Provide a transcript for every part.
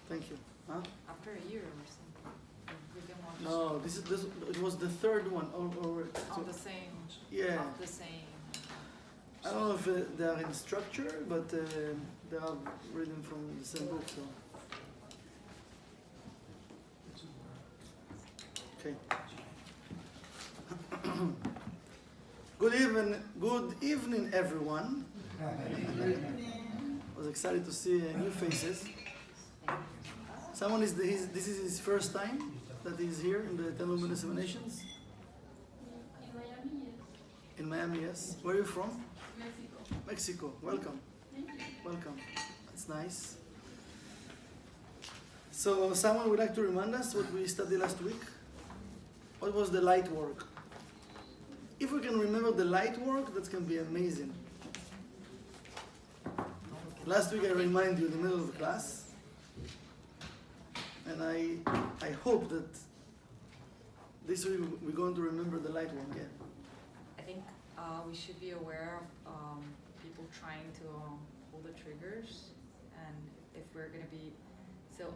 Thank you. Huh? After a year or something. We've been watching. No, it was the third one. On the same. Yeah. Of the same. I don't know if they are in structure, but they are written from the same book. So. Okay. Good evening, everyone. I was excited to see new faces. Someone this is his first time that he's here in the Tלמוד examinations? In Miami, yes. In Miami, yes. Where are you from? Mexico. Mexico. Welcome. Thank you. Welcome. That's nice. So someone would like to remind us what we studied last week? What was the light work? If we can remember the light work, that can be amazing. Last week I reminded you in the middle of the class. And I hope that this week we're going to remember the light work, yeah. I think we should be aware of people trying to pull the triggers, and if we're going to be, so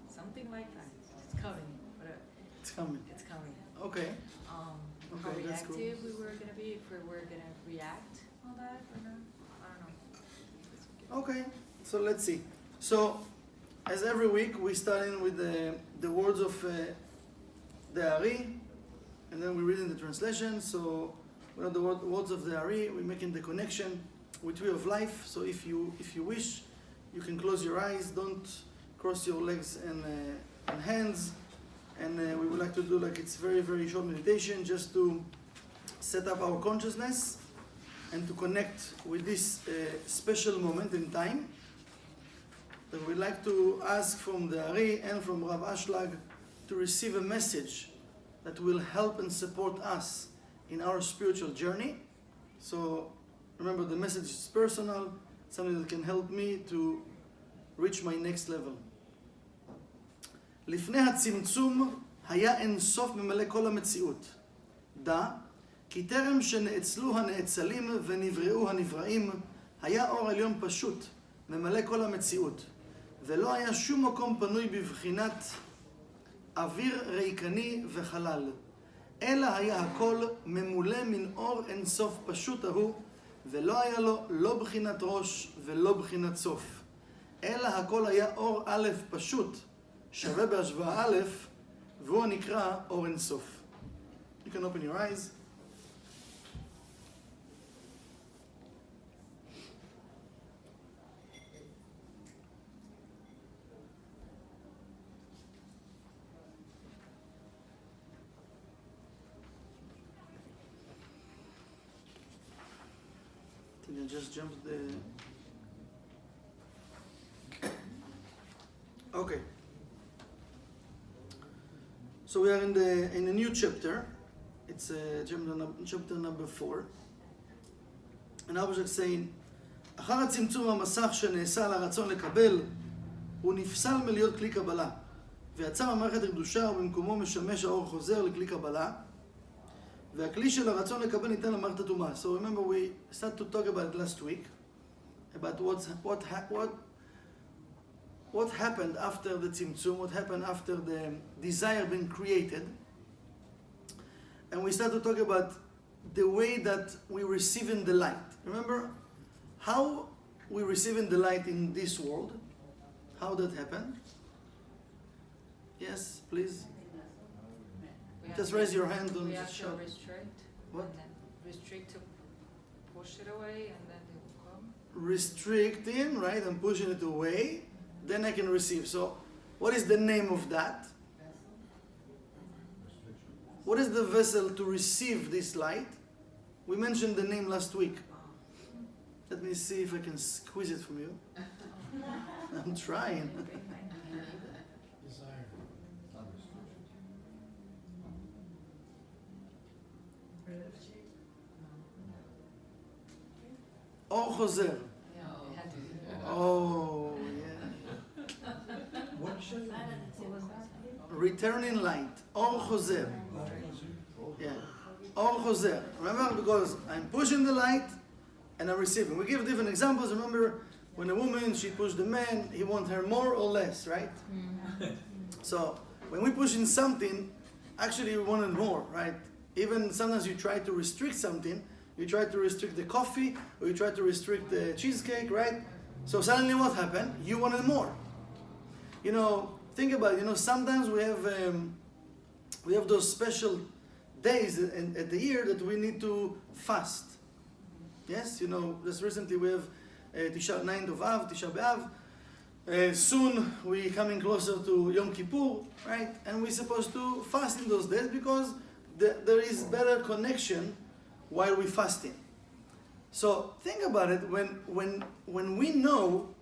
something like that. It's coming. But It's coming. it's coming. Okay. How Okay, that's cool. reactive we were going to be, if we were going to react on that or not. I don't know. Okay, so let's see. So, as every week, we start in with the words of the Ari, and then we read in the translation. So, we know the words of the Ari, we're making the connection with Tree of Life. So, if you wish, you can close your eyes, don't cross your legs and hands. And we would like to do it's very, very short meditation just to set up our consciousness and to connect with this special moment in time. That we'd like to ask from the Ari and from Rav Ashlag to receive a message that will help and support us in our spiritual journey. So remember, the message is personal, something that can help me to reach my next level. לפני הצמצום היה אין סוף ממלא כל המציאות. דע, כי טרם שנאצלו הנאצלים ונבראו הנבראים, היה אור עליון פשוט, ממלא כל המציאות. ולא היה שום מקום פנוי בבחינת אוויר ריקני וחלל. אלא היה הכל ממולא מן אור אין סוף פשוט ההוא, ולא היה לו לא בחינת ראש ולא בחינת סוף. אלא הכל היה אור א' פשוט, שווה בהשוואה א', והוא הנקרא אור אין סוף. You can open your eyes. I think I just jumped the... Okay. So we are in a new chapter. It's chapter number 4. And I was just saying, אחר הצמצום המסך שנעשה על הרצון לקבל, הוא נפסל מלהיות כלי קבלה. ויצא מהמערכת הקדושה ובמקומו משמש האור חוזר לכלי קבלה. והכלי של הרצון לקבל ניתן למערכת הטומאה. So remember we started to talk about it last week, about what happened after the tzimtzum, what happened after the desire being created. And we started to talk about the way that we receive in the light. Remember how we receive in the light in this world? How that happened? Yes, please. Just raise your hand. We Don't have just to shout. restrict. What? And then restrict to push it away, and then they will come. Restricting, right, and pushing it away, then I can receive. So, what is the name of that? What is the vessel to receive this light? We mentioned the name last week. Let me see if I can squeeze it from you. I'm trying. אור חוזר. Oh, yeah. Returning light. אור חוזר. Yeah. אור חוזר. Remember, because I'm pushing the light and I'm receiving. We give different examples. Remember, When a woman, she pushes the man, he wants her more or less, right? So when we push in something, actually we want it more, right? Even sometimes you try to restrict something, you try to restrict the coffee, or you try to restrict the cheesecake, right? So suddenly what happened? You wanted more. You know, think about it. You know, sometimes we have those special days at the year that we need to fast. Yes, you know, just recently we have 9th of Av, Tisha B'Av. Soon we're coming closer to Yom Kippur, right? And we're supposed to fast in those days because there is better connection while we're fasting. So think about it. When we know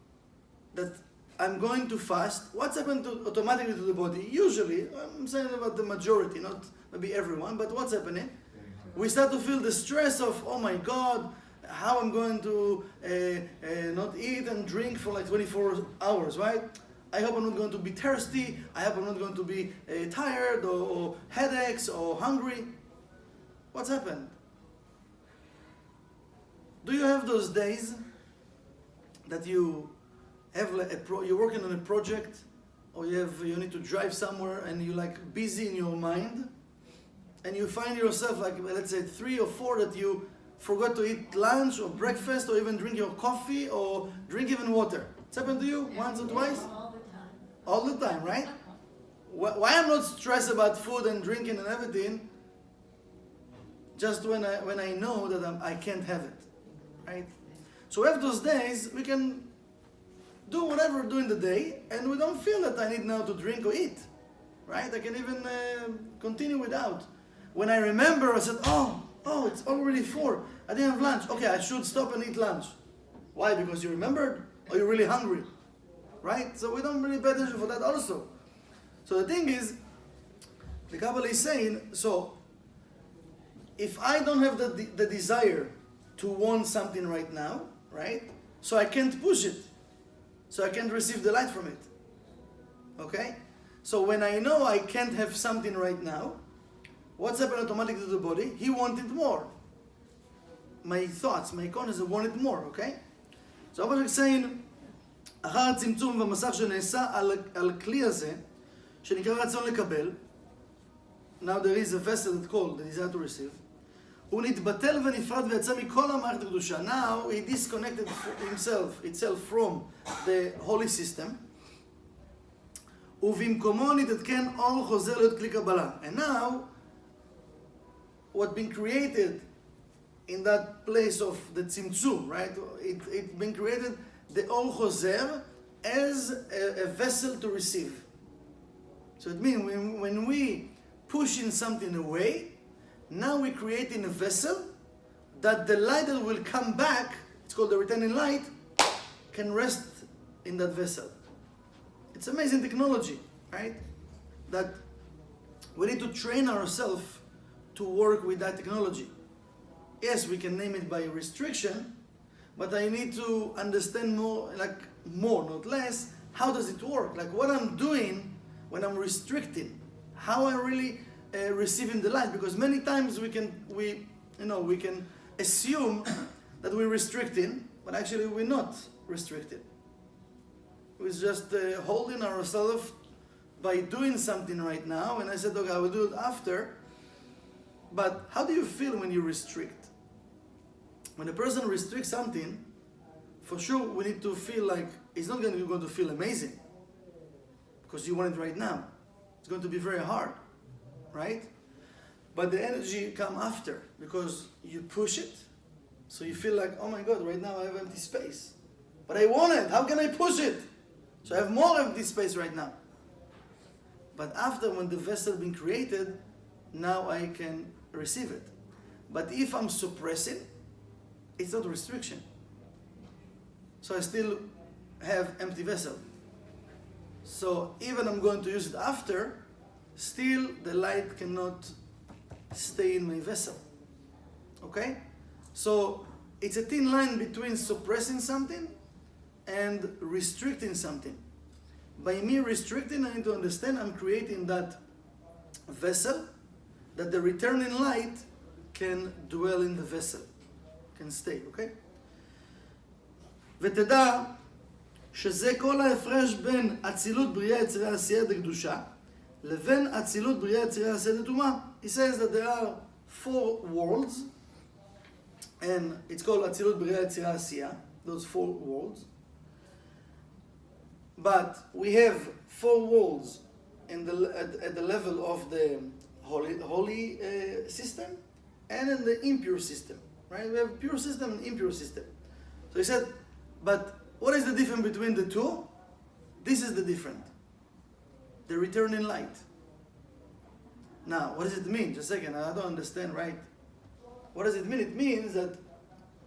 that I'm going to fast, what's happened automatically to the body? Usually, I'm saying about the majority, not maybe everyone, but what's happening? We start to feel the stress of, oh my God, how I'm going to not eat and drink for like 24 hours, right? I hope I'm not going to be thirsty. I hope I'm not going to be tired or headaches or hungry. What's happened? Do you have those days that you have you're working on a project, or you need to drive somewhere and you're like busy in your mind, and you find yourself like, let's say 3 or 4 that you forgot to eat lunch or breakfast or even drink your coffee or drink even water. It's happened to you once or twice? All the time. All the time, right? Why I'm not stressed about food and drinking and everything, just when I know that I can't have it, right? So we have those days, we can do whatever during the day, and we don't feel that I need now to drink or eat, right? I can even continue without. When I remember, I said, oh, it's already 4. I didn't have lunch. Okay, I should stop and eat lunch. Why? Because you remembered? Or you're really hungry, right? So we don't really pay attention for that also. So the thing is, the Kabbalah is saying, so if I don't have the desire to want something right now, right? So I can't push it. So I can't receive the light from it. Okay? So when I know I can't have something right now, what's happened automatically to the body? He wanted more. My thoughts, my consciousness wanted more, okay? So אבא saying, אחר הצמצום והמסך שנעשה על כלי הזה, שנקרא רצון לקבל, now there is a vessel that called the desire to receive, הוא נתבטל ונפרד ויצא מכל המערכת הקדושה. Now he disconnected itself from the holy system, ובמקומו נתעדכן אור חוזר להיות כלי קבלה. And now, what been created in that place of the tzimtzum, right? It been created the Or Choser as a vessel to receive. So it means when we pushing something away, now we're creating a vessel that the light that will come back, it's called the returning light, can rest in that vessel. It's amazing technology, right? That we need to train ourselves to work with that technology. Yes, we can name it by restriction, but I need to understand more, not less, how does it work? Like what I'm doing when I'm restricting, how I'm really receiving the light. Because many times we can assume that we're restricting, but actually we're not restricting. We're just holding ourselves by doing something right now, and I said, okay, I will do it after. But how do you feel when you restrict? When a person restricts something, for sure we need to feel like it's not going to feel amazing because you want it right now. It's going to be very hard, right? But the energy come after because you push it, so you feel like, oh my God, right now I have empty space, but I want it. How can I push it? So I have more empty space right now. But after, when the vessel has been created, now I can receive it. But if I'm suppressing, it's not a restriction. So I still have empty vessel. So even I'm going to use it after, still the light cannot stay in my vessel. Okay? So it's a thin line between suppressing something and restricting something. By me restricting, I need to understand I'm creating that vessel that the returning light can dwell in the vessel, can stay, okay? ותדע שזה כל ההפרש בין אצילות בריאה יצירה עשייה דקדושה, לבין אצילות בריאה יצירה עשייה דתומה. He says that there are 4 worlds, and it's called אצילות בריאה יצירה עשייה, those 4 worlds. But we have 4 worlds at the level of the holy system and in the impure system, right? We have pure system and impure system. So he said, but what is the difference between the two? This is the difference. The return in light. Now, what does it mean? Just a second, I don't understand, right? What does it mean? It means that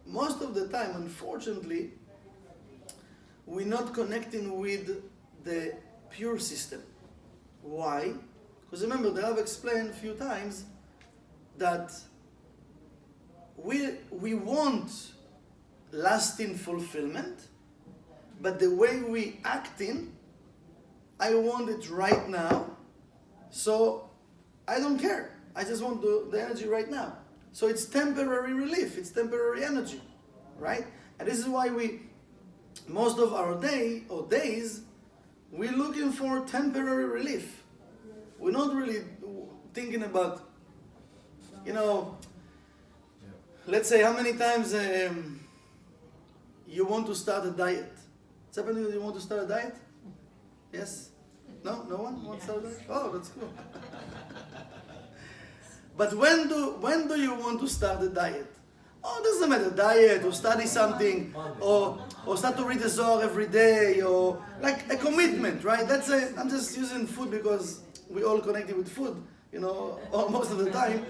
most of the time, unfortunately, we're not connecting with the pure system. Why? Because remember, the Rav explained a few times that we want lasting fulfillment, but the way we acting, I want it right now, so I don't care. I just want the energy right now. So it's temporary relief, it's temporary energy, right? And this is why most of our days, we're looking for temporary relief. We're not really thinking about, let's say how many times you want to start a diet. It's happening that you want to start a diet? Yes? No? No one wants to start a diet? Oh, that's cool. But when do you want to start a diet? Oh, it doesn't matter, diet, or study something, or start to read the Zohar every day, or like a commitment, right? I'm just using food because we all connected with food, most of the time.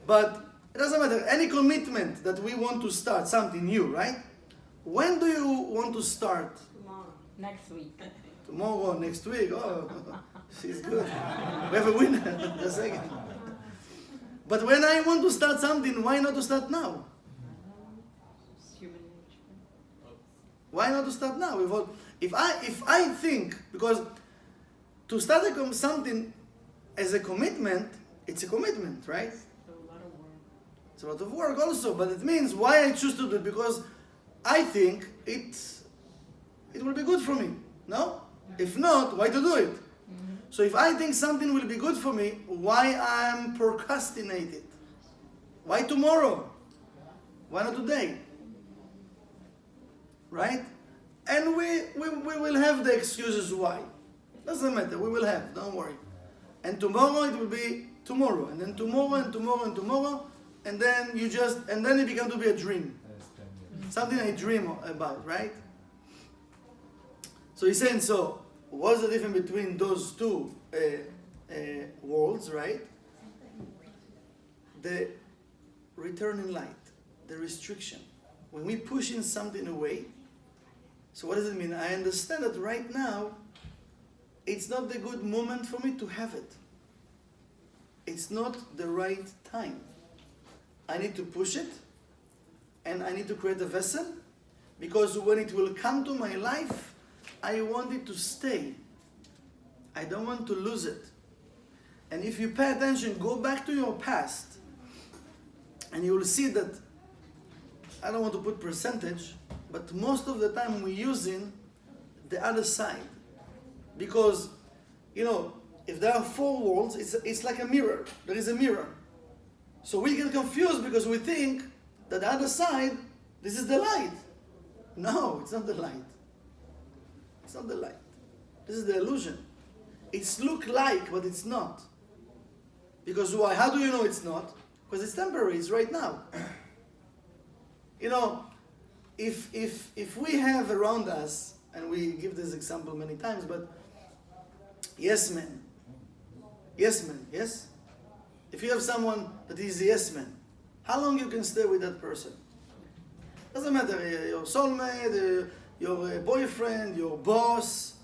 But it doesn't matter, any commitment that we want to start, something new, right? When do you want to start? Tomorrow. Next week. Tomorrow, next week? Oh, she's good. We have a winner. Just a second. But when I want to start something, why not to start now? Human nature. Why not to start now? If I think, because to start something as a commitment, it's a commitment, right? So a lot of work. It's a lot of work also, but it means why I choose to do it, because I think it will be good for me. No? If not, why to do it? So if I think something will be good for me, why I'm procrastinating? Why tomorrow? Why not today? Right? And we will have the excuses why. Doesn't matter, we will have, don't worry. And tomorrow it will be tomorrow, and then tomorrow and tomorrow and tomorrow, and then it becomes to be a dream. Something I dream about, right? So he's saying, so what's the difference between those two worlds, right? The return in light, the restriction. When we pushing something away, so what does it mean? I understand that right now, it's not the good moment for me to have it. It's not the right time. I need to push it, and I need to create a vessel, because when it will come to my life, I want it to stay. I don't want to lose it. And if you pay attention, go back to your past, and you will see that, I don't want to put percentage, but most of the time we're using the other side. Because, if there are 4 worlds, it's like a mirror. There is a mirror. So we get confused because we think that the other side, this is the light. No, it's not the light. It's not the light. This is the illusion. It's look like, but it's not. Because why? How do you know it's not? Because it's temporary, it's right now. If we have around us, and we give this example many times, but yes man, yes? If you have someone that is a yes man, how long you can stay with that person? Doesn't matter, your soulmate, your boyfriend, your boss,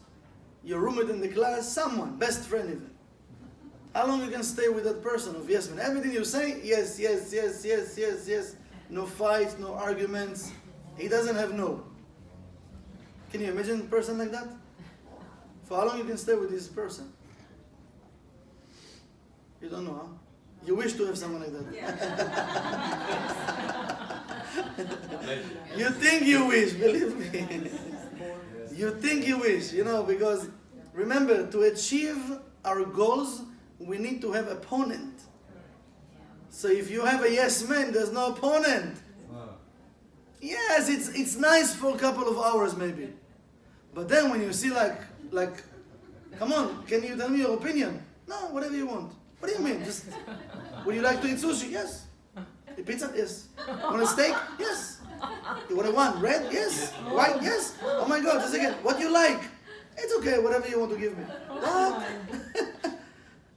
your roommate in the class, someone, best friend even. How long you can stay with that person of yes man? Everything you say, yes. No fights, no arguments. He doesn't have no. Can you imagine a person like that? For how long you can stay with this person? You don't know, huh? You wish to have someone like that. Yeah. You think you wish, believe me. You think you wish, because remember, to achieve our goals, we need to have opponent. So if you have a yes man, there's no opponent. Yes, it's nice for a couple of hours maybe. But then when you see like, come on, can you tell me your opinion? No, whatever you want. What do you mean? Just, would you like to eat sushi? Yes. A pizza? Yes. Want a steak? Yes. You want a one? Red? Yes. White? Yes. Oh my God, just again. What you like? It's okay, whatever you want to give me. What?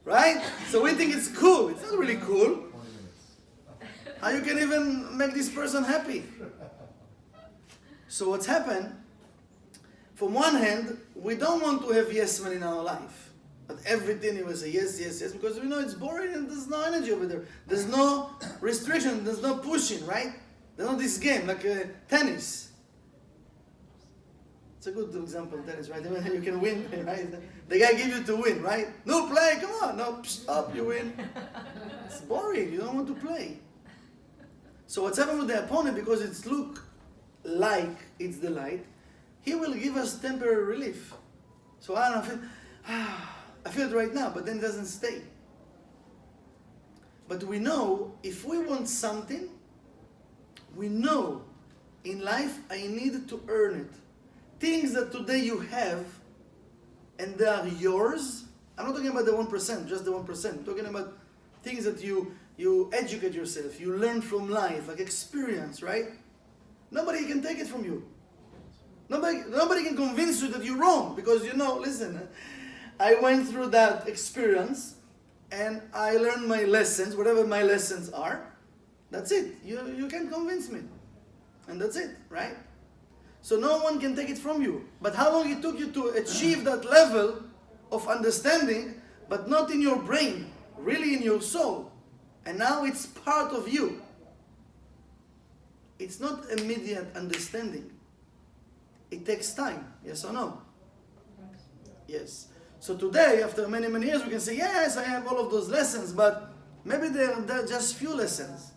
Right? So we think it's cool. It's not really cool. How you can even make this person happy? So what's happened? From one hand, we don't want to have yes men in our life. But everything we say yes, yes, yes, because we know it's boring and there's no energy over there. There's no restriction, there's no pushing, right? There's not this game, like tennis. It's a good example, tennis, right? You can win, right? The guy gives you to win, right? No, play, come on. No, up, you win. It's boring, you don't want to play. So what's happened with the opponent, because it's look like it's the light, he will give us temporary relief. So I don't feel, I feel it right now, but then it doesn't stay. But we know, if we want something, we know in life I need to earn it. Things that today you have, and they are yours. I'm not talking about the 1%, just the 1%. I'm talking about things that you educate yourself, you learn from life, like experience, right? Nobody can take it from you. Nobody can convince you that you're wrong, because listen, I went through that experience and I learned my lessons, whatever my lessons are. That's it. You can't convince me. And that's it, right? So no one can take it from you. But how long it took you to achieve that level of understanding, but not in your brain, really in your soul. And now it's part of you. It's not immediate understanding. It takes time, yes or no? Yes. So today, after many, many years, we can say, yes, I have all of those lessons, but maybe they're just few lessons.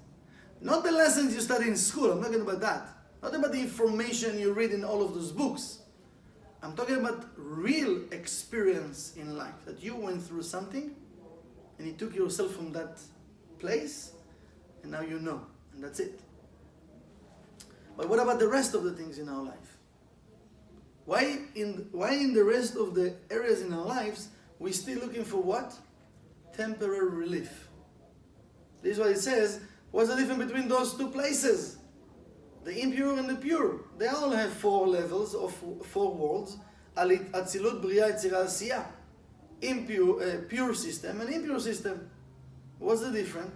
Not the lessons you study in school, I'm not talking about that. Not about the information you read in all of those books. I'm talking about real experience in life, that you went through something, and you took yourself from that place, and now you know, and that's it. But what about the rest of the things in our life? Why in the rest of the areas in our lives, we're still looking for what? Temporary relief. This is what it says. What's the difference between those two places? The impure and the pure. They all have 4 levels of 4 worlds. Atzilut, Bria, Yetzirah, Asiya. Impure, pure system and impure system. What's the difference?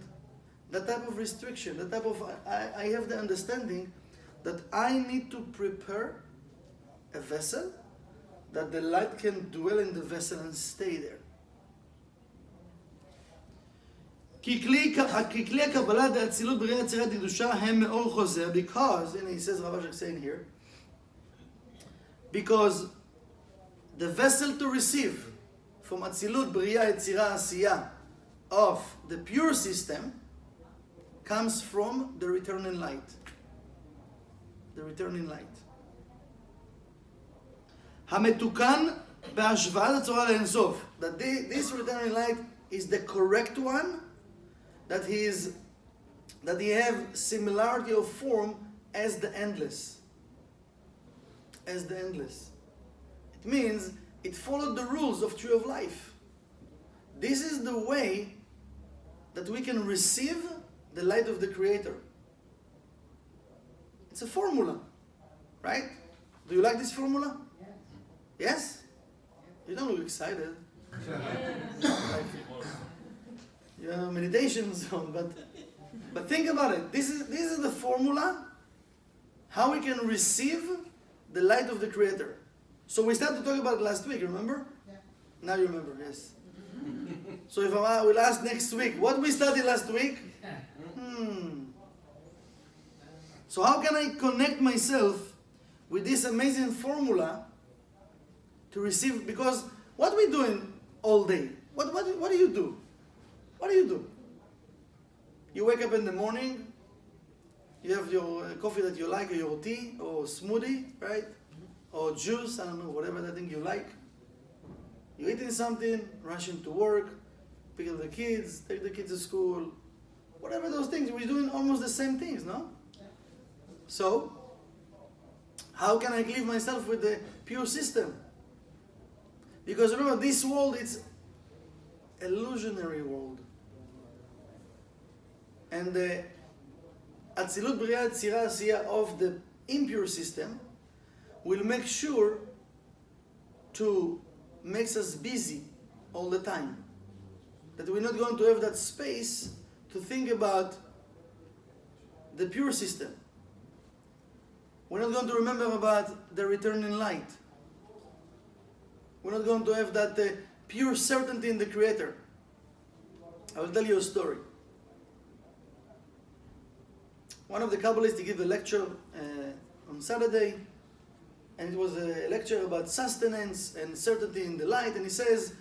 The type of restriction, the type of, I have the understanding that I need to prepare a vessel that the light can dwell in the vessel and stay there. כי כלי הקבלה דאצילות בריאה יצירת קדושה הם מאור חוזר, because, and he says Rav Ashlag saying here, because the vessel to receive from Atzilut, Bria, Yetzirah, Asiya of the pure system comes from the returning light. The returning light. המתוקן בהשוואת הצורה לאינסוף. That this returning light is the correct one, that he have similarity of form as the endless. As the endless. It means it followed the rules of tree of life. This is the way that we can receive the light of the Creator. It's a formula, right? Do you like this formula? Yes? You don't look excited. Like, you have a meditation zone, but think about it. This is the formula how we can receive the light of the Creator. So we started to talk about it last week, remember? Yeah. Now you remember, yes. So if I will ask next week, what we studied last week? So how can I connect myself with this amazing formula to receive? Because what we doing all day? What do you do? What do you do? You wake up in the morning, you have your coffee that you like, or your tea, or smoothie, right? or juice, I don't know, whatever that thing you like. You're eating something, rushing to work, pick up the kids, take the kids to school, whatever those things. We're doing almost the same things, no? So, how can I cleave myself with the pure system? Because remember, this world, it's illusionary world. And the Atzilut Bria Tzira Asiya of the impure system will make sure to make us busy all the time. That we're not going to have that space to think about the pure system. We're not going to remember about the returning light. We're not going to have that pure certainty in the Creator. I will tell you a story. One of the Kabbalists gave a lecture on Saturday, and it was a lecture about sustenance and certainty in the light, and he says,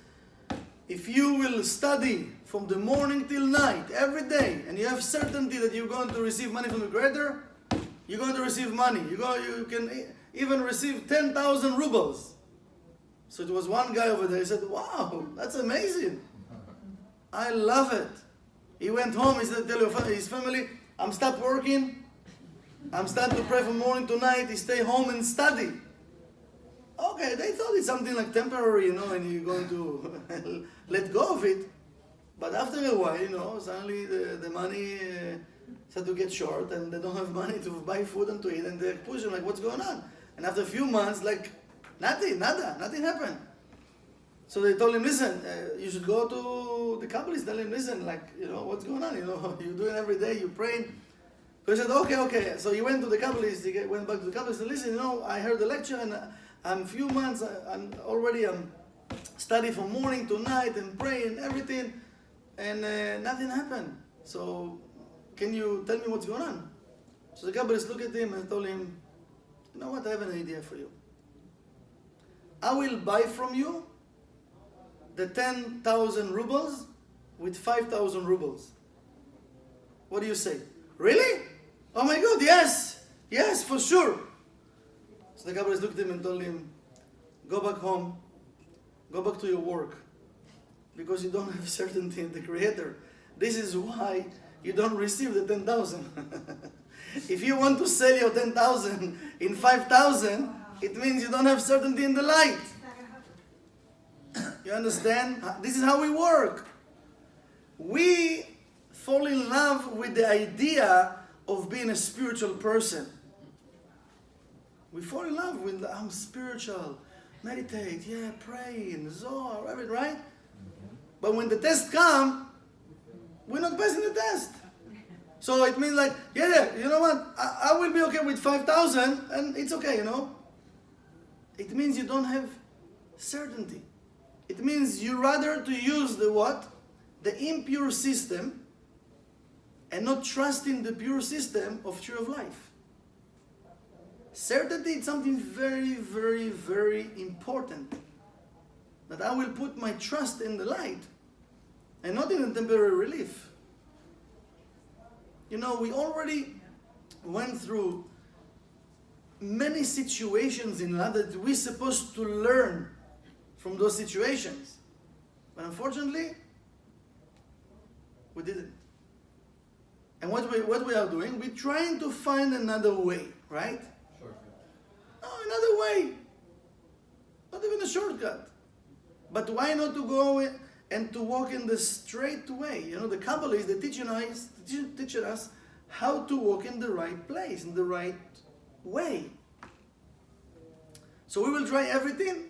if you will study from the morning till night, every day, and you have certainty that you're going to receive money from the Creator, you're going to receive money. You can even receive 10,000 rubles. So it was one guy over there, he said, wow, that's amazing. I love it. He went home, he said, tell his family, I'm stopped working. I'm starting to pray from morning to night. He stay home and study. Okay, they thought it's something like temporary, and you're going to let go of it. But after a while, suddenly the money start to get short, and they don't have money to buy food and to eat, and they're pushing like, what's going on? And after a few months, like, nothing happened. So they told him, listen, you should go to the Kabbalist. Tell him, listen, what's going on? You're doing every day, you're praying. So he said, okay. So he went to the Kabbalist, he went back to the Kabbalist and listen, I heard the lecture, and I'm a few months, I'm studying from morning to night and praying, everything, and nothing happened. So can you tell me what's going on? So the Kabbalist looked at him and told him, you know what, I have an idea for you. I will buy from you the 10,000 rubles with 5,000 rubles. What do you say? Really? Oh my God, yes, for sure. So the Kabbalist looked at him and told him, go back home, go back to your work, because you don't have certainty in the Creator. This is why you don't receive the 10,000. If you want to sell your 10,000 in 5,000, it means you don't have certainty in the light. You understand? This is how we work. We fall in love with the idea of being a spiritual person. We fall in love with, I'm spiritual, meditate, pray, and Zohar, everything, right? But when the test comes, we're not passing the test. So it means like, you know what? I will be okay with 5,000, and it's okay, It means you don't have certainty. It means you rather to use the what? The impure system, and not trust in the pure system of tree of life. Certainty is something very, very, very important. That I will put my trust in the light, and not in a temporary relief. We already went through many situations in life that we're supposed to learn from those situations. But unfortunately, we didn't. And what we are doing, we're trying to find another way, right? No, another way. Not even a shortcut. But why not to go and to walk in the straight way? The Kabbalists, they teaching us how to walk in the right place, in the right way. So we will try everything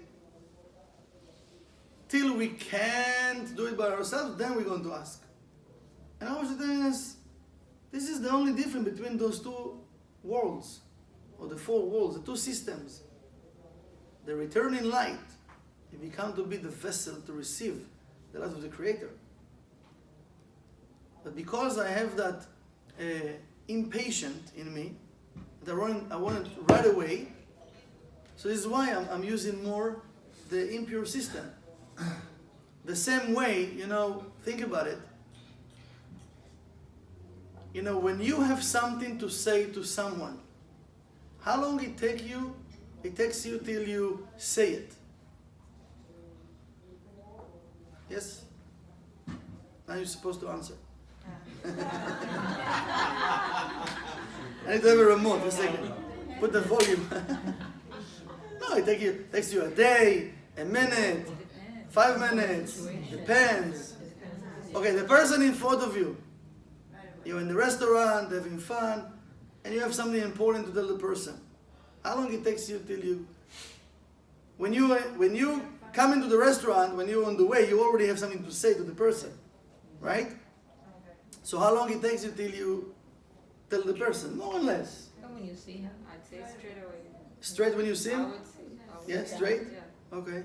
till we can't do it by ourselves, then we're going to ask. And I was telling us, this is the only difference between those two worlds, or the four worlds, the two systems. The returning light, you become to be the vessel to receive the light of the Creator. But because I have that impatient in me, that I want it right away, so this is why I'm using more the impure system. The same way, think about it. When you have something to say to someone, how long it it takes you till you say it? Yes? Now you're supposed to answer. I need to have a remote, a second. Put the volume. No, it takes you a day, a minute, 5 minutes. Depends. Okay, the person in front of you. You're in the restaurant, having fun, and you have something important to tell the person. How long it takes you till you... When you come into the restaurant, when you're on the way, you already have something to say to the person. Right? So how long it takes you till you tell the person? More or less. When you see him. I'd say straight away. Straight when you see I him? would say. Yeah, straight? Yeah. Okay.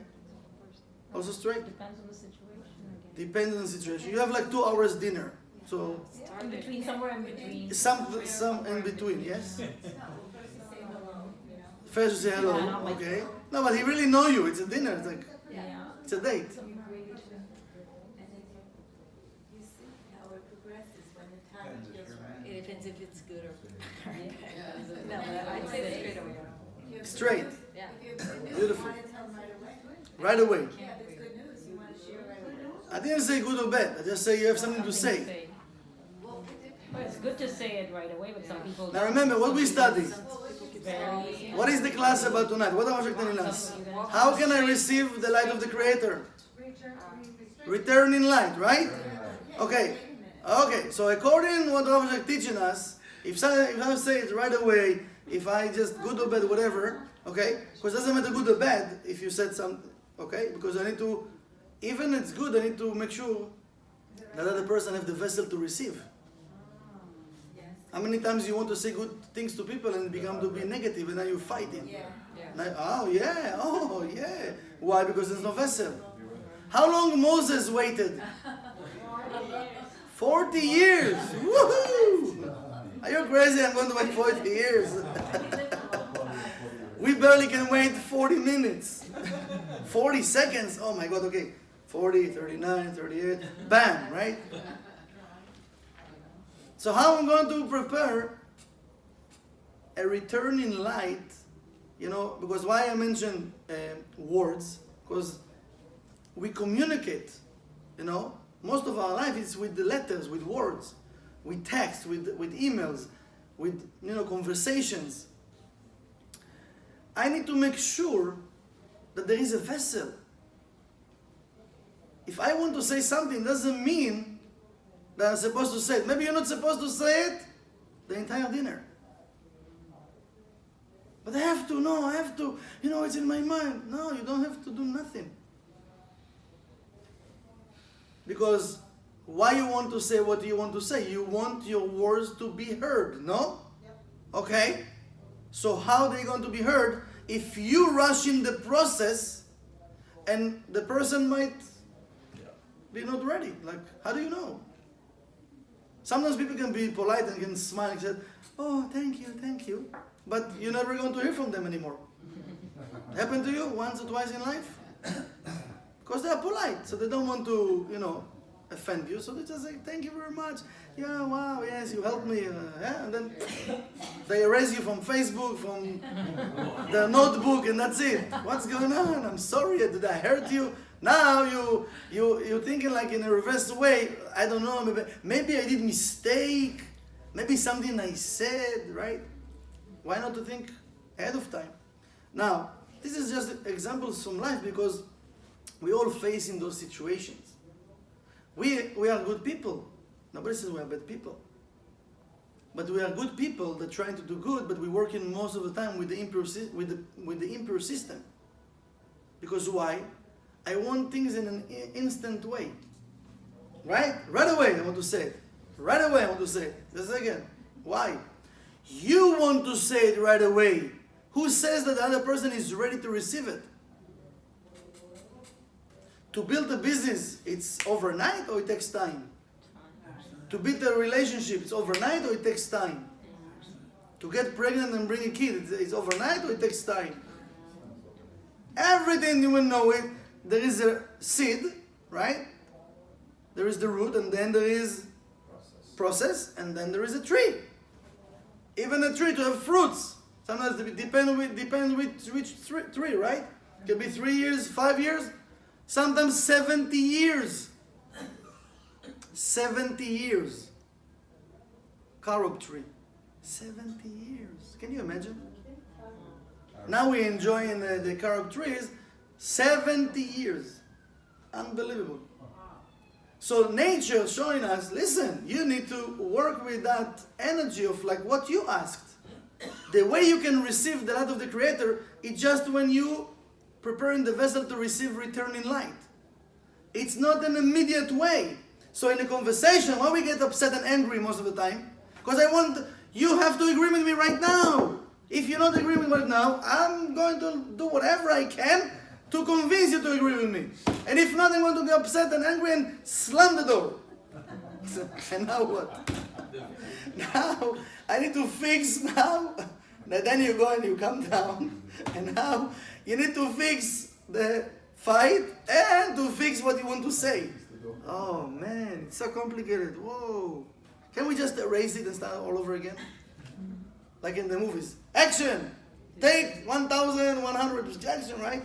Also straight? Depends on the situation again. Depends on the situation. You have like 2 hours dinner. So In between, somewhere in between. some in between, yes? First you say hello, okay. No, but he really know you. It's a dinner. It's like, Yeah. it's a date. You see how it progresses when the time feels right. It depends if it's good or no, but I'd say straight away. Straight. Yeah. If you're good news, Beautiful. you want to tell them right away. Right away. Yeah, if it's good news, you want to share right away. I didn't say good or bad. I just say you have something to say. Well, it depends. Well, it's good to say it right away, but some people. Now remember what we study. Very. What is the class about tonight? What am I class? How can I receive the light of the Creator? Return in light, right? Okay. Okay. So according to what Rav is teaching us, if I say it right away, if I just good or bad, whatever, okay? Because it doesn't matter good or bad if you said something, okay? Because I need to, even it's good, I need to make sure that other person have the vessel to receive. How many times you want to say good things to people and become to be negative and now you're fighting? Yeah. Yeah. Oh yeah. Why? Because there's no vessel. How long Moses waited? 40 years. Woohoo! Are you crazy? I'm going to wait 40 years. We barely can wait 40 minutes. 40 seconds. Oh my God, okay. 40, 39, 38. Bam, right? So how I'm going to prepare a returning light, you know, because why I mentioned words, because we communicate, you know, most of our life is with the letters, with words, with text, with emails, with, you know, conversations. I need to make sure that there is a vessel. If I want to say something, doesn't mean that I'm supposed to say it. Maybe you're not supposed to say it the entire dinner. But I have to, you know, it's in my mind. No, you don't have to do nothing. Because why you want to say what you want to say? You want your words to be heard, no? Yep. Okay? So how are they going to be heard if you rush in the process and the person might be not ready? Like, how do you know? Sometimes people can be polite and can smile and say, oh, thank you. But you're never going to hear from them anymore. Happened to you once or twice in life? Because they are polite, so they don't want to, you know, offend you. So they just say, thank you very much. Yeah, wow, yes, you helped me. Yeah? And then they erase you from Facebook, from the notebook, and that's it. What's going on? I'm sorry, did I hurt you? Now you're thinking like in a reverse way. I don't know, maybe I did mistake. Maybe something I said, right? Why not to think ahead of time? Now, this is just examples from life because we all face in those situations. We are good people. Nobody says we are bad people. But we are good people that trying to do good, but we're working most of the time with the impure system. Because why? I want things in an instant way. Right? Right away I want to say it. Right away I want to say it. Just again. Why? You want to say it right away. Who says that the other person is ready to receive it? To build a business, it's overnight or it takes time? To build a relationship, it's overnight or it takes time? To get pregnant and bring a kid, it's overnight or it takes time? Everything you will know it. There is a seed, right? There is the root, and then there is process, and then there is a tree. Even a tree to have fruits Sometimes it depends which tree, right? It can be 3 years, 5 years, sometimes 70 years. 70 years. Carob tree. 70 years. Can you imagine? Now we're enjoying the carob trees. 70 years. Unbelievable. So nature showing us, listen, you need to work with that energy of like what you asked. The way you can receive the light of the Creator is just when you preparing the vessel to receive returning light. It's not an immediate way. So in a conversation, why we get upset and angry most of the time? Because you have to agree with me right now. If you don't agree with me right now, I'm going to do whatever I can to convince you to agree with me. And if not, I'm going to get upset and angry and slam the door. And now what? Now I need to fix now. Then you go and you come down. And now you need to fix the fight and to fix what you want to say. Oh man, it's so complicated. Whoa. Can we just erase it and start all over again? Like in the movies. Action! Take 1,100 action, right?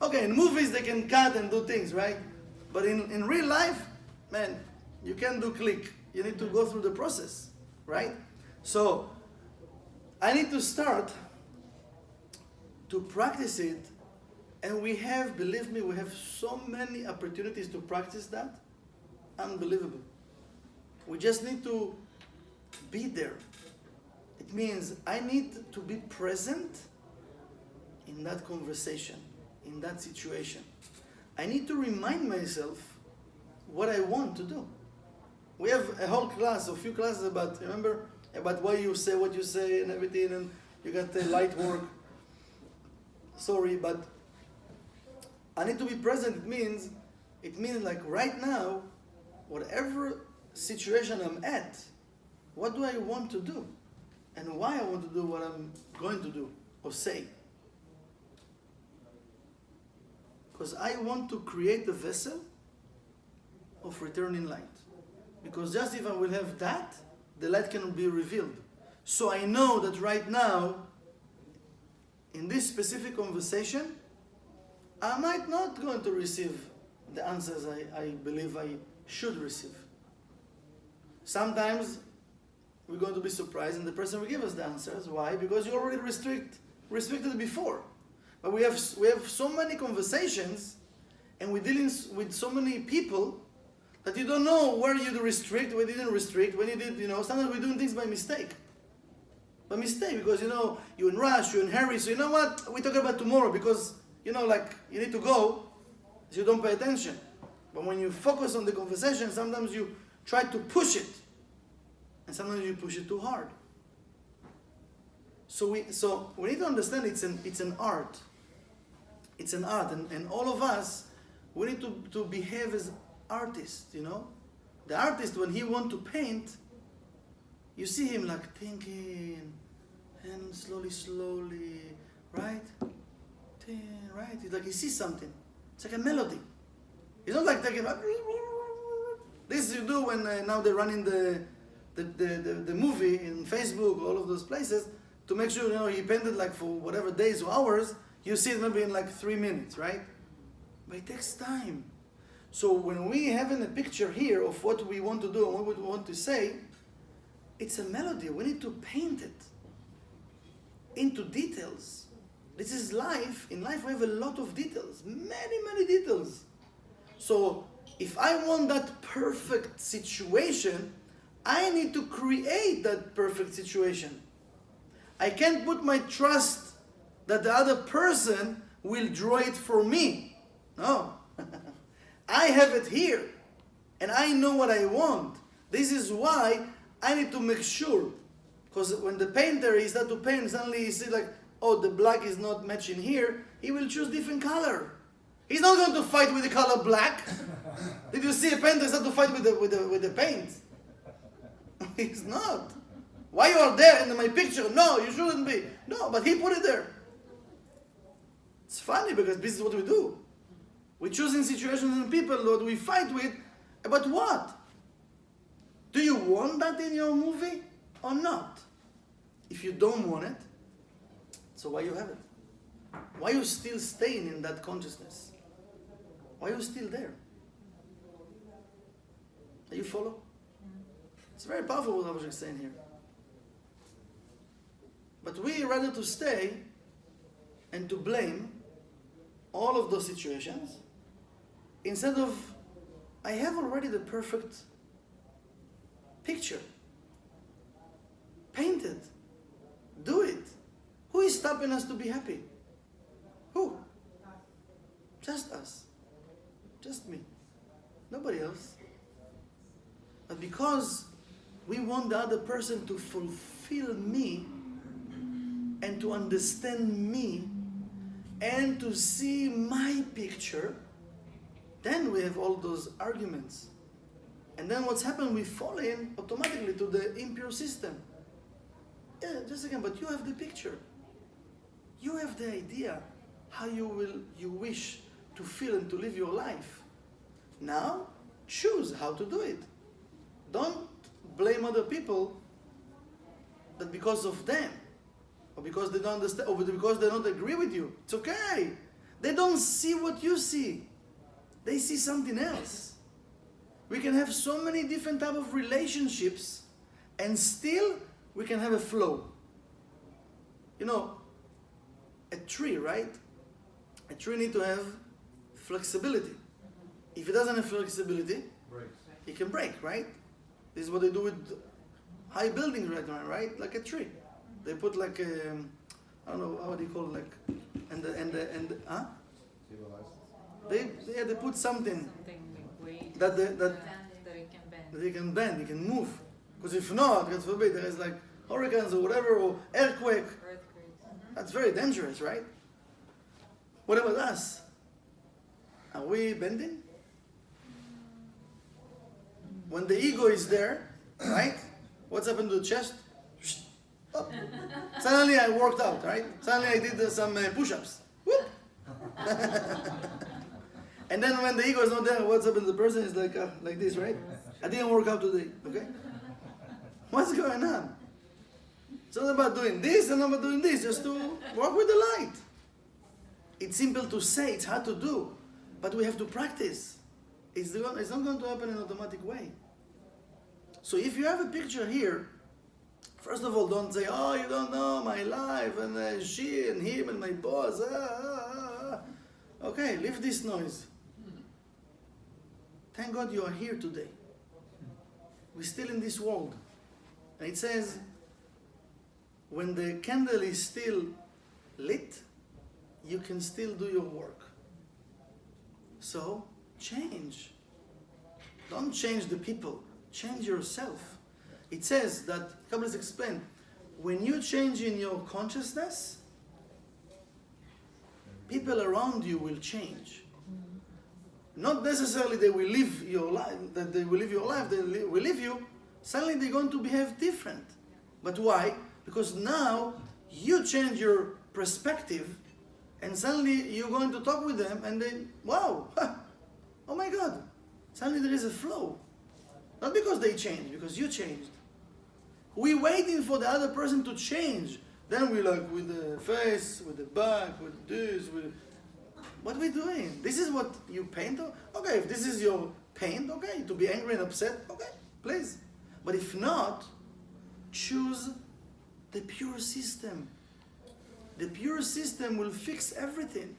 Okay, in movies they can cut and do things, right? But in real life, man, you can't do click. You need to go through the process, right? So, I need to start to practice it. And we have, believe me, we have so many opportunities to practice that. Unbelievable. We just need to be there. It means I need to be present in that conversation, in that situation. I need to remind myself what I want to do. We have a whole class, a few classes about, remember, about why you say what you say and everything, and you got the light work. Sorry, but I need to be present. It means like right now, whatever situation I'm at, what do I want to do? And why I want to do what I'm going to do or say. Because I want to create a vessel of returning light. Because just if I will have that, the light can be revealed. So I know that right now, in this specific conversation, I might not going to receive the answers I believe I should receive. Sometimes we're going to be surprised and the person will give us the answers. Why? Because you already restricted before. But we have so many conversations and we're dealing with so many people that you don't know where you restrict, where you didn't restrict, when you did, sometimes we're doing things by mistake. By mistake, because you're in rush, you're in hurry, so you know what? We talk about tomorrow because, you need to go, so you don't pay attention. But when you focus on the conversation, sometimes you try to push it. And sometimes you push it too hard. So we need to understand it's an art. It's an art. And all of us, we need to behave as artists, The artist, when he wants to paint, you see him like thinking, and slowly, right? Right? It's like he sees something. It's like a melody. It's not like taking this you do when now they're running the movie in Facebook, all of those places, to make sure he painted like for whatever days or hours. You see it maybe in like 3 minutes, right? But it takes time. So when we have in a picture here of what we want to do and what we want to say, it's a melody. We need to paint it into details. This is life. In life we have a lot of details. Many details. So if I want that perfect situation, I need to create that perfect situation. I can't put my trust that the other person will draw it for me. No. I have it here. And I know what I want. This is why I need to make sure. Because when the painter starts to paint, suddenly he sees like, oh, the black is not matching here. He will choose different color. He's not going to fight with the color black. Did you see a painter start to fight with the paint? He's not. Why you are there in my picture? No, you shouldn't be. No, but he put it there. It's funny because this is what we do. We choose in situations and people that we fight with about what? Do you want that in your movie or not? If you don't want it, So why you have it? Why you still staying in that consciousness? Why you still there? Do you follow? It's very powerful what Rabbi is saying here. But we rather to stay and to blame all of those situations instead of, I have already the perfect picture. Paint it. Do it. Who is stopping us to be happy? Who? Just us. Just me. Nobody else. But because we want the other person to fulfill me and to understand me and to see my picture, then we have all those arguments. And then what's happened, we fall in automatically to the impure system. Yeah, just again, but you have the picture. You have the idea how you wish to feel and to live your life. Now, choose how to do it. Don't blame other people that because of them, or because they don't understand, or because they don't agree with you. It's okay. They don't see what you see. They see something else. We can have so many different type of relationships, and still we can have a flow. You know, a tree, right? A tree needs to have flexibility. If it doesn't have flexibility, it can break, right? This is what they do with high buildings right now, right? Like a tree. They put like a, I don't know, how do you call it, like, huh? They put something weight that that it can bend. that it can bend, it can move. Because if not, God forbid, there is like hurricanes or whatever, or earthquake. That's very dangerous, right? What about us? Are we bending? When the ego is there, right? What's happened to the chest? Up. Suddenly I worked out, right? Suddenly I did some push-ups. Whoop. And then when the ego is not there, what's happened to the person is like this, right? I didn't work out today, okay? What's going on? It's not about doing this and not about doing this, just to work with the light. It's simple to say, it's hard to do, but we have to practice. It's not going to happen in an automatic way. So if you have a picture here, first of all, don't say, oh, you don't know my life, and she and him and my boss. Okay, leave this noise. Thank God you are here today. We're still in this world. And it says, when the candle is still lit, you can still do your work. So, change. Don't change the people. Change yourself. It says that, Kabbalist explained, when you change in your consciousness, people around you will change. Not necessarily they will live your life, that they will live your life, they will live you. Suddenly they're going to behave different. But why? Because now you change your perspective, and suddenly you're going to talk with them, and they, wow, oh my God, suddenly there is a flow. Not because they changed, because you changed. We're waiting for the other person to change. Then we like with the face, with the back, with this, with... What are we doing? This is what you paint? Okay, if this is your paint, okay, to be angry and upset, okay, please. But if not, choose the pure system. The pure system will fix everything.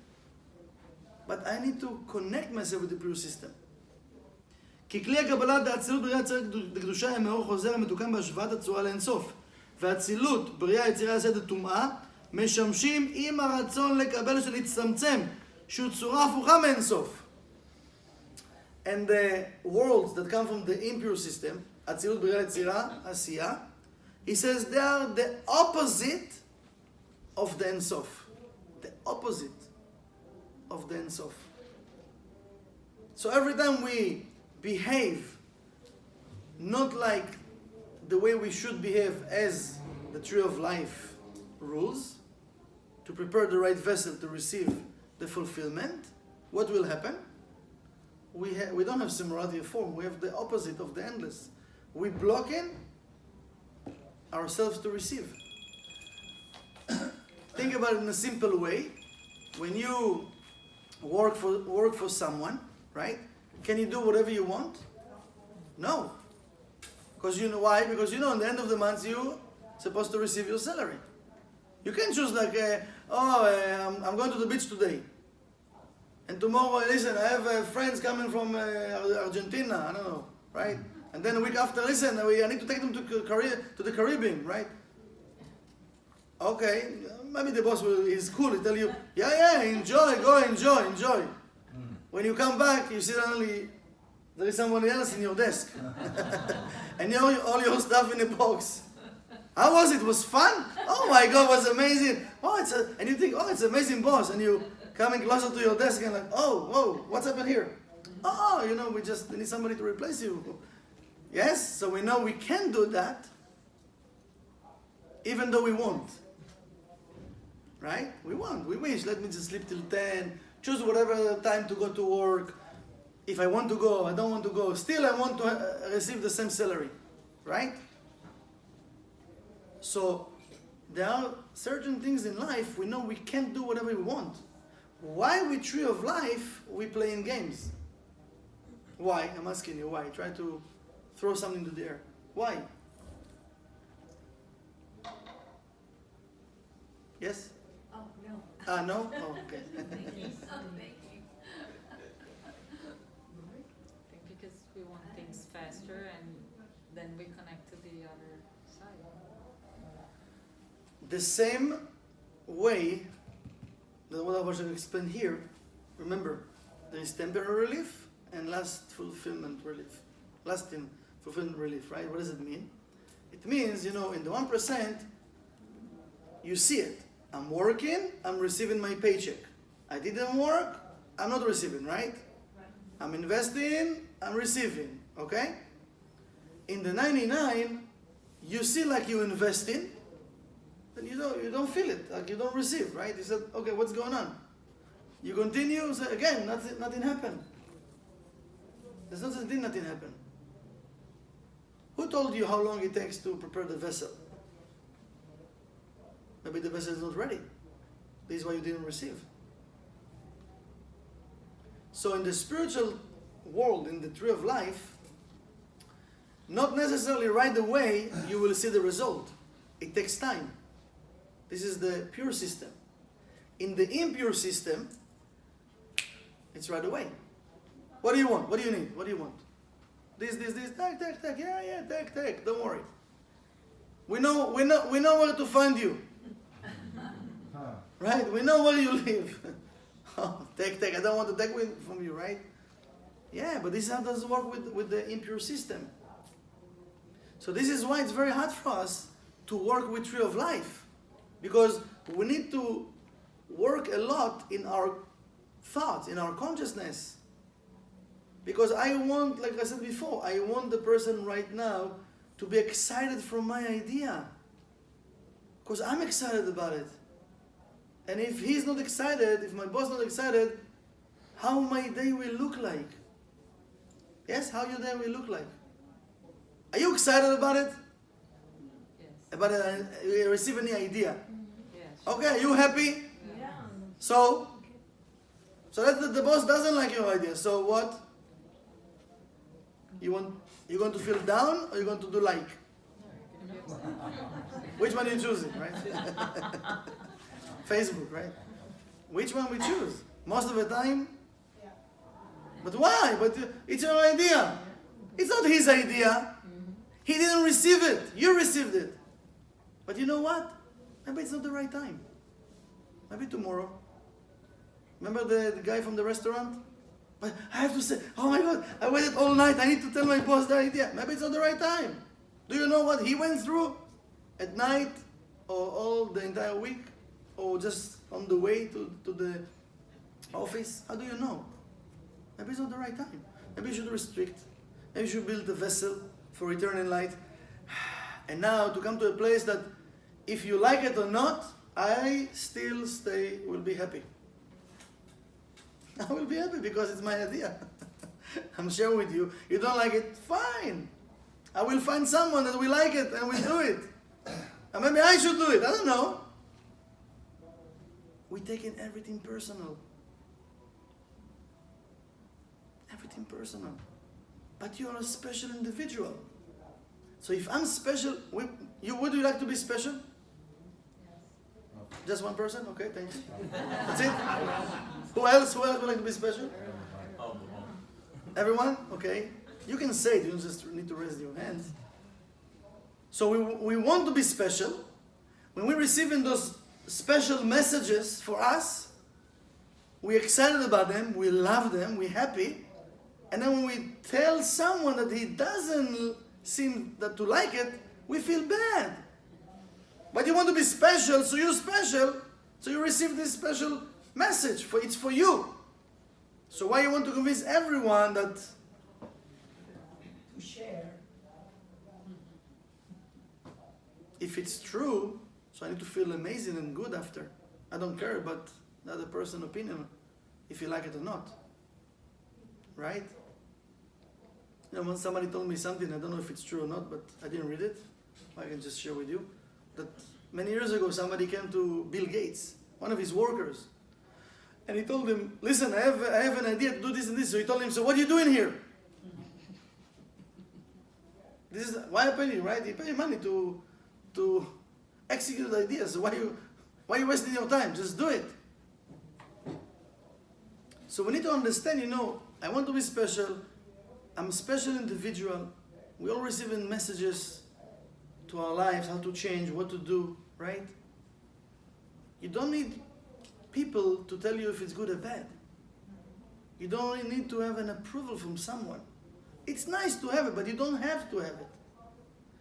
But I need to connect myself with the pure system. כי כלי הקבלת האצילות בריאה יצירה לקדושה הם מאור חוזר המתוקן בהשוואת הצורה לאינסוף. והאצילות בריאה יצירה יסד טומאה משמשים עם הרצון לקבל שלהצטמצם, שהוא צורה הפוכה מאינסוף. And the worlds that come from the impure system, אצילות בריאה יצירה, עשייה, he says they are the opposite of the אינסוף. The opposite of the אינסוף. So every time we behave not like the way we should behave as the tree of life rules, to prepare the right vessel to receive the fulfillment, what will happen? We don't have simultaneous form, we have the opposite of the endless. We block in ourselves to receive. Think about it in a simple way. When you work for someone, right? Can you do whatever you want? No. Because you know why? Because you know, at the end of the month, you're supposed to receive your salary. You can choose like, I'm going to the beach today. And tomorrow, listen, I have friends coming from Argentina, I don't know, right? And then a week after, listen, I need to take them to the Caribbean, right? Okay, maybe the boss is cool, he'll tell you, yeah, enjoy, go enjoy. When you come back, you see suddenly there is someone else in your desk. And all your stuff in a box. How was it? Was fun? Oh my God, it was amazing. And you think, it's amazing, boss. And you coming closer to your desk and like, whoa, what's happened here? We just need somebody to replace you. Yes, so we know we can do that, even though we won't. Right? We want, we wish, let me just sleep till 10, choose whatever time to go to work. If I want to go, I don't want to go. Still, I want to receive the same salary. Right? So, there are certain things in life we know we can't do whatever we want. Why with Tree of Life, we play in games? Why? I'm asking you why. Try to throw something to the air. Why? Yes? Oh, no. No? Oh, okay. Oh, thank you. I think because we want things faster and then we connect to the other side. The same way that what I was going to explain here, remember, there is temporary relief and lasting fulfillment relief, right? What does it mean? It means, in the 1%, you see it. I'm working, I'm receiving my paycheck. I didn't work, I'm not receiving, right? I'm investing, I'm receiving, okay? In the 99, you see like you investing, then you don't feel it, like you don't receive, right? You said, okay, what's going on? You continue, say again, nothing happened. There's nothing happened. Who told you how long it takes to prepare the vessel? Maybe the vessel is not ready. This is why you didn't receive. So in the spiritual world, in the Tree of Life, not necessarily right away you will see the result. It takes time. This is the pure system. In the impure system, it's right away. What do you want? What do you need? What do you want? This, take. Yeah, take. Don't worry. We know where to find you. Right? We know where you live. Take. I don't want to take from you, right? Yeah, but this is how it does work with the impure system. So this is why it's very hard for us to work with Tree of Life. Because we need to work a lot in our thoughts, in our consciousness. Because I want, like I said before, I want the person right now to be excited from my idea. Because I'm excited about it. And if he's not excited, if my boss is not excited, how my day will look like? Yes, how your day will look like? Are you excited about it? Yes. About it, you receive any idea? Yes. Okay, are you happy? Yeah. So that the boss doesn't like your idea. So what? You're going to feel down or you're going to do like? Which one are you choosing, right? Facebook, right? Which one we choose? Most of the time? But why? But it's your idea. It's not his idea. He didn't receive it. You received it. But you know what? Maybe it's not the right time. Maybe tomorrow. Remember the guy from the restaurant? But I have to say, oh my God, I waited all night. I need to tell my boss the idea. Maybe it's not the right time. Do you know what he went through at night or all the entire week? Or just on the way to the office? How do you know? Maybe it's not the right time. Maybe you should restrict. Maybe you should build a vessel for eternal light. And now to come to a place that if you like it or not, I still will be happy. I will be happy because it's my idea. I'm sharing with you. You don't like it? Fine. I will find someone that will like it and will do it. And maybe I should do it. I don't know. we taking everything personal. Everything personal. But you are a special individual. So if I'm special, would you like to be special? Just one person? Okay, thanks. That's it? Who else would like to be special? Everyone? Okay. You can say it, you just need to raise your hands. So we want to be special. When we're receiving those special messages for us, we're excited about them, we love them, we're happy. And then when we tell someone that he doesn't seem to like it, we feel bad. But you want to be special, so you're special, so you receive this special message. It's for you. So why you want to convince everyone that To share. if it's true, so I need to feel amazing and good after. I don't care about the other person's opinion, if you like it or not. Right? You know, when somebody told me something, I don't know if it's true or not, but I didn't read it. I can just share with you. That many years ago, somebody came to Bill Gates, one of his workers, and he told him, listen, I have an idea to do this and this. So he told him, so what are you doing here? This is why I pay you, right? You pay money to execute ideas. So why are you wasting your time? Just do it. So we need to understand, I want to be special. I'm a special individual. We all receiving messages to our lives, how to change, what to do, right? You don't need people to tell you if it's good or bad. You don't need to have an approval from someone. It's nice to have it, but you don't have to have it.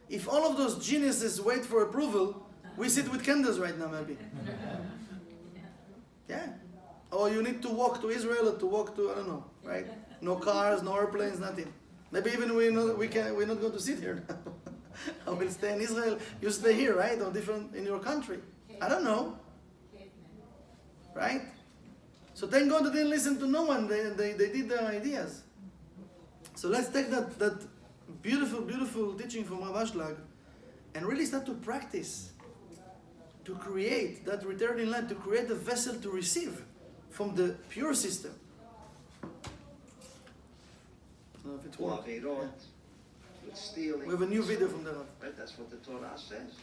If all of those geniuses wait for approval, we sit with candles right now, maybe. Yeah. Or you need to walk to Israel or to walk to, I don't know, right? No cars, no airplanes, nothing. Maybe even we're not going to sit here. I will stay in Israel. You stay here, right? Or different in your country. I don't know. Right? So thank God they didn't listen to no one. They did their ideas. So let's take that beautiful, beautiful teaching from Rav Ashlag and really start to practice, to create that returning light, to create a vessel to receive from the pure system. I don't know if it works. With stealing. We have a new video from the Rav. Right, that's what the Torah says.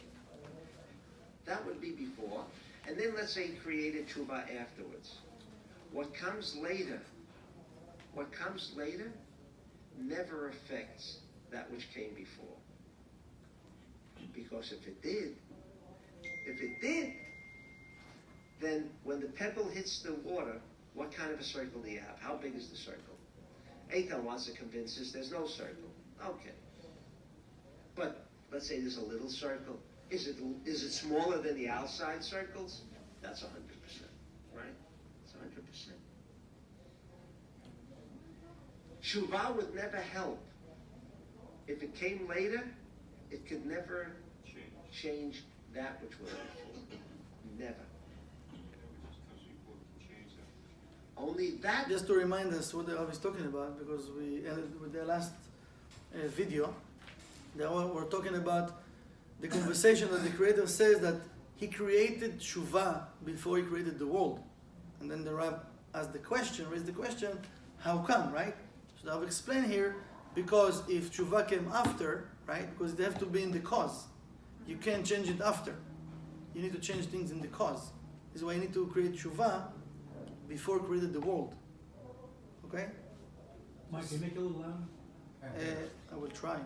That would be before. And then let's say he created tshuva afterwards. What comes later never affects that which came before. Because if it did, then when the pebble hits the water, what kind of a circle do you have? How big is the circle? Eitan wants to convince us there's no circle. Okay. But let's say there's a little circle. Is it smaller than the outside circles? That's 100%, right? It's 100%. Shuvah would never help. If it came later, it could never change that which was before. Never. Only that. Just to remind us what the Rav is talking about, because we ended with the last video. We're talking about the conversation that the Creator says that He created Tshuva before He created the world. And then the Rav raised the question, how come, right? So I've explained here, because if Tshuva came after, right, because they have to be in the cause. You can't change it after. You need to change things in the cause. This is why you need to create Tshuva before created the world. Okay? Mike, can you make it a little louder? I will try.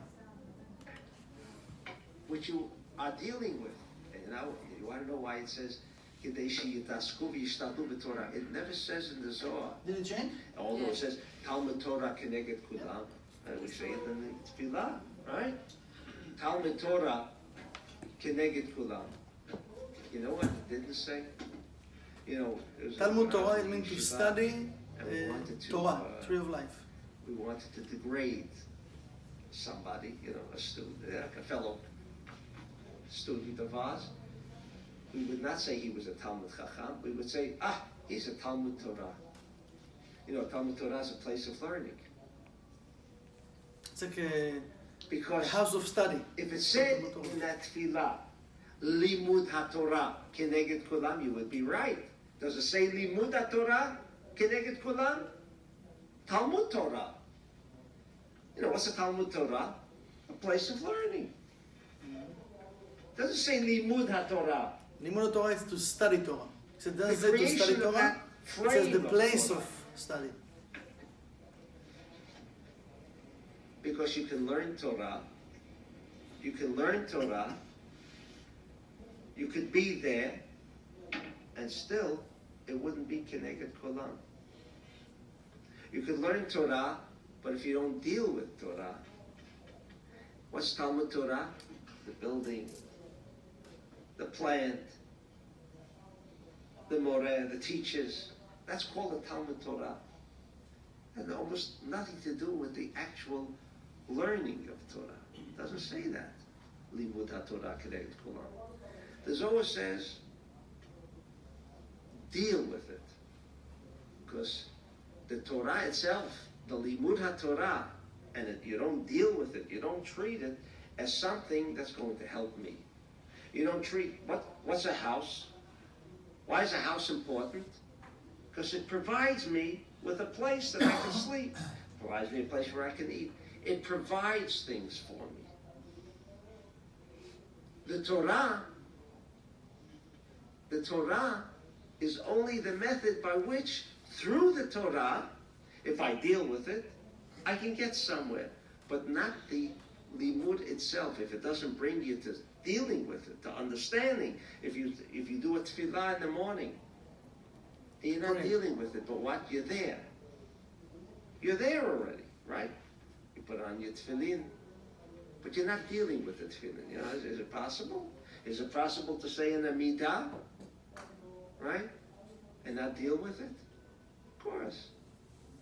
Which you are dealing with. And now, you want to know why it says, it never says in the Zohar. Did it change? Although it says, Talmud Torah keneged kulam. And we say it in the Tefillah, right? Talmud Torah keneged kulam. You know what it didn't say? Talmud Torah, it means to study Torah, tree of life. We wanted to degrade somebody, a student, like a fellow student of ours. We would not say he was a Talmud Chacham. We would say, he's a Talmud Torah. Talmud Torah is a place of learning. It's like a Because house of study. if it said in that tefillah, Limud HaTorah keneged kulam, you would be right. Does it say limud HaTorah keneged kulam? Talmud Torah. You know, what's a Talmud Torah? A place of learning. Doesn't say limud HaTorah. Limud Torah is to study Torah. It doesn't The say to creation study of Torah. that It says the frame of place Torah. of study. Because you can learn Torah. You can learn Torah. You could be there, and still, it wouldn't be keneged kulam. You could learn Torah, but if you don't deal with Torah, what's Talmud Torah? The building, the plant, the moreh, the teachers. That's called the Talmud Torah. And almost nothing to do with the actual learning of Torah. It doesn't say that. Limud HaTorah keneged kulam. The Zohar says, deal with it. Because the Torah itself, the Limud HaTorah, and you don't deal with it, you don't treat it as something that's going to help me. You don't treat, what's a house? Why is a house important? Because it provides me with a place that I can sleep. It provides me a place where I can eat. It provides things for me. The Torah is only the method by which, through the Torah, if I deal with it, I can get somewhere. But not the limud itself. If it doesn't bring you to dealing with it, to understanding. If you do a tefillah in the morning, and you're not Right. dealing with it, but what? You're there. You're there already, right? You put on your tefillin, but you're not dealing with the tefillin. You know, is it possible? Is it possible to say an amidah, right, and not deal with it? Of course.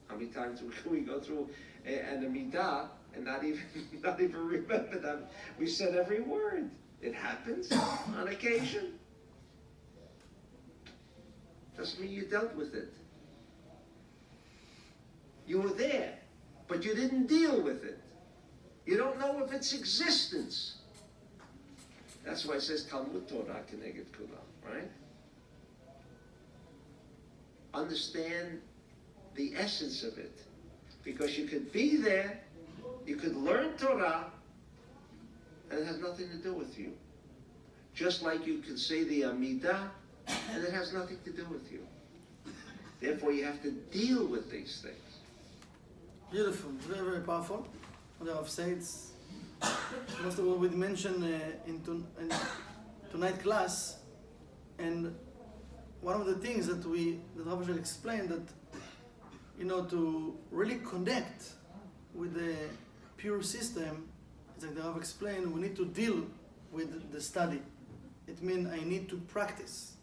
How many times can we go through an amidah and not even remember that we said every word? It happens on occasion. Doesn't mean you dealt with it. You were there, but you didn't deal with it. You don't know of its existence. That's why it says Talmud Torah keneged kulam, right? Understand the essence of it. Because you could be there, you could learn Torah, and it has nothing to do with you. Just like you could say the Amidah, and it has nothing to do with you. Therefore, you have to deal with these things. Beautiful, very, very powerful. What I've said, it's most of what we mentioned in tonight class, and one of the things that Rabbi Ashel explained, that to really connect with the pure system, it's like the Rav explained, we need to deal with the study. It means I need to practice.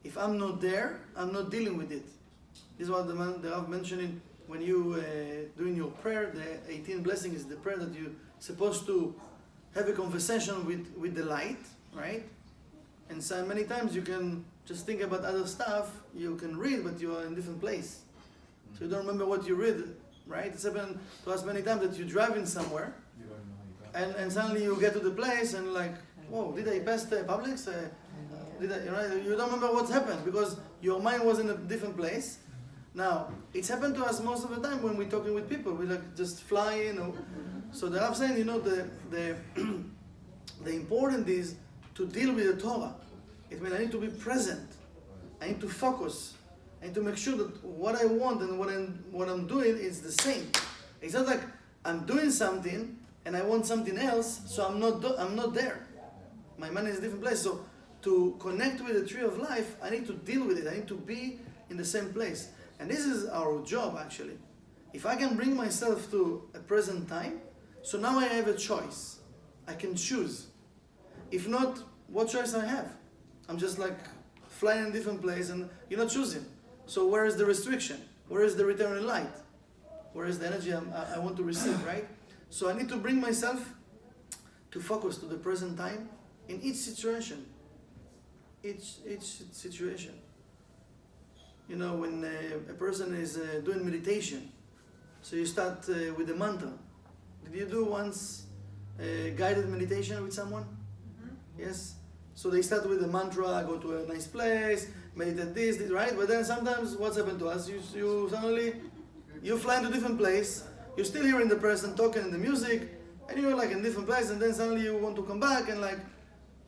If I'm not there, I'm not dealing with it. This is what the Rav mentioned when you doing your prayer. The 18 blessing is the prayer that you're supposed to have a conversation with the light, right? And so many times you can just think about other stuff. You can read, but you are in a different place. So you don't remember what you read, right? It's happened to us many times that you're driving somewhere, You don't know how you got and suddenly you get to the place and like, whoa, did I pass the Publix? You don't remember what's happened because your mind was in a different place. Now, it's happened to us most of the time when we're talking with people. We like just fly in. So the Rav saying, the important is to deal with the Torah. It means I need to be present. I need to focus. I need to make sure that what I want and what I'm doing is the same. It's not like I'm doing something and I want something else, so I'm not there. My mind is in a different place. So to connect with the tree of life, I need to deal with it. I need to be in the same place. And this is our job, actually. If I can bring myself to a present time, so now I have a choice. I can choose. If not, what choice I have? I'm just like flying in a different place and you're not choosing. So where is the restriction? Where is the return light? Where is the energy I want to receive, right? So I need to bring myself to focus to the present time in each situation. Each situation. When a person is doing meditation, so you start with the mantra. Did you do once guided meditation with someone? Mm-hmm. Yes? So they start with the mantra, go to a nice place, meditate this, right? But then sometimes what's happened to us? You suddenly you fly into a different place. You're still hearing the person talking in the music, and you're like in a different place. And then suddenly you want to come back and like,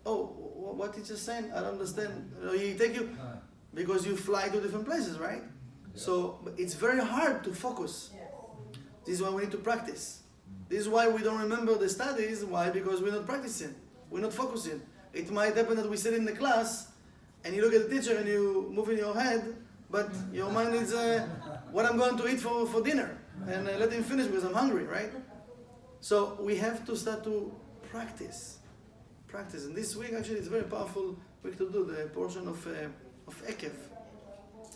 oh, what teacher's saying? I don't understand. He take you because you fly to different places, right? So it's very hard to focus. This is why we need to practice. This is why we don't remember the studies. Why? Because we're not practicing. We're not focusing. It might happen that we sit in the class and you look at the teacher and you move in your head, but your mind is what I'm going to eat for dinner. And let him finish because I'm hungry, right? So we have to start to practice. Practice. And this week actually it's a very powerful week to do the portion of Ekev.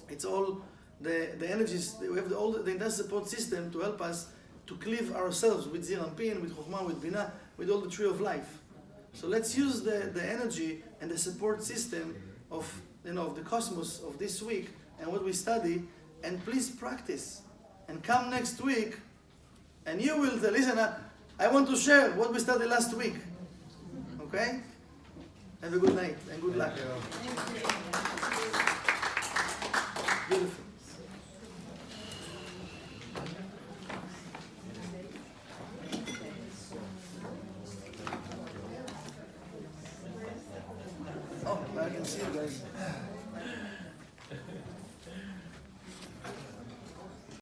It's all the energies. We have all the entire support system to help us to cleave ourselves with Zir Anpin, with Chokhmah, with Binah, with all the tree of life. So let's use the energy and the support system of of the cosmos of this week and what we study, and please practice. And come next week, and you will tell, listen, I want to share what we studied last week. Okay? Have a good night and good luck. Beautiful. Oh, I can see you guys.